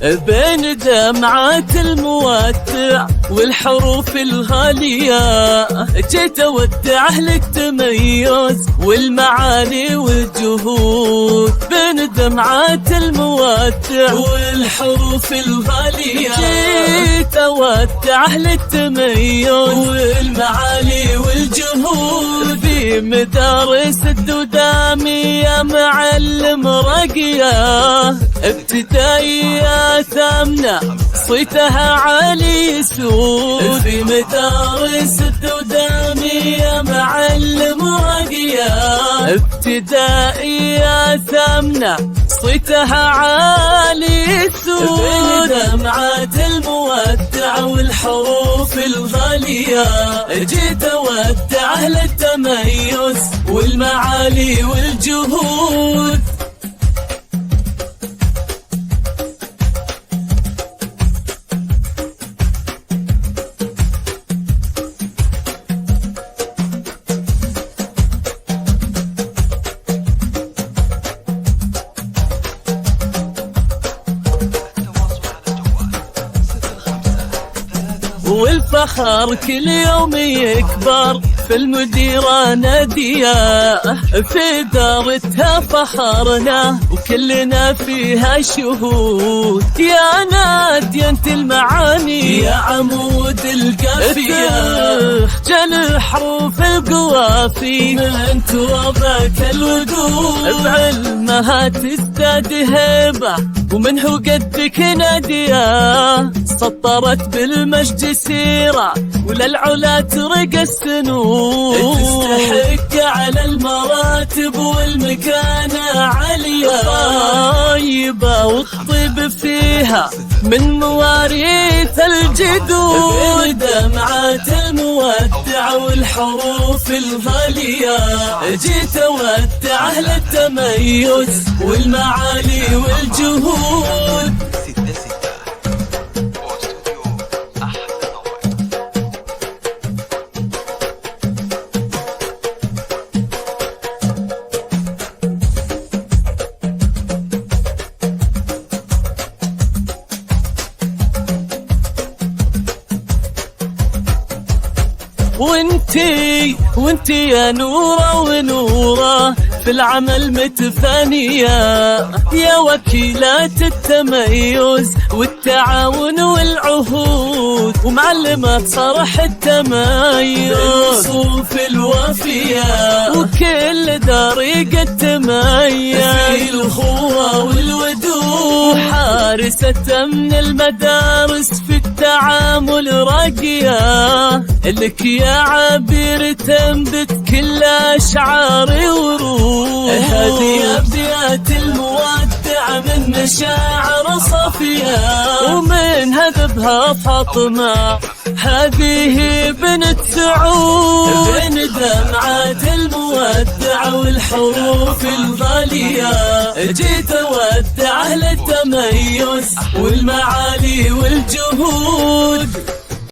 بين دمعات المودع والحروف الغالية، جيت اودعه للتميز والمعاني والجهود. بين دمعات المودع والحروف الغالية، جيت اودعه للتميز والمعاني والجهود. في مدارس الدودامية معلم رقية، ابتدائية ثامنة صيتها عالي سود. في مدارس الدودامية معلم رقية، ابتدائية ثامنة صيتها عالي سود. دمعات المودع والحروف الغالية، جيت اودعه للتميز والمعالي والجهود. والفخر كل يوم يكبر في المديرة نادية، في دارتها فخرنا وكلنا فيها شهود. يا نادية انت المعاني يا عمود القافية، جل حروف القوافي من ترابك الودود. بعلمها تزداد هبة ومنه قدك نادية، سطرت بالمجد سيرة وللعلا ترقى السنود. تستحق على المراتب والمكانة عالية، طيبة والطيب فيها من مواريث الجدود. دمعات المودع والحروف الغالية، جيت اودعه للتميز والمعالي والجهود. وانتي يا نورة ونورة في العمل متفانية، يا وكيلات التميز والتعاون والعهود، ومعلمة صرح التميز الصوف الوفية، وكل طريقة تميز في الأخوة والودود. حارسة من المدارس في التعامل راقية، لك يا عبير تنبت كل أشعار ورود. هذه أبيات المودع من مشاعر صفية، ومن هذبها فاطمة هذه بنت سعود. بين دمعات المودع والحروف الغالية، جيت اودعه للتميز والمعالي والجهود.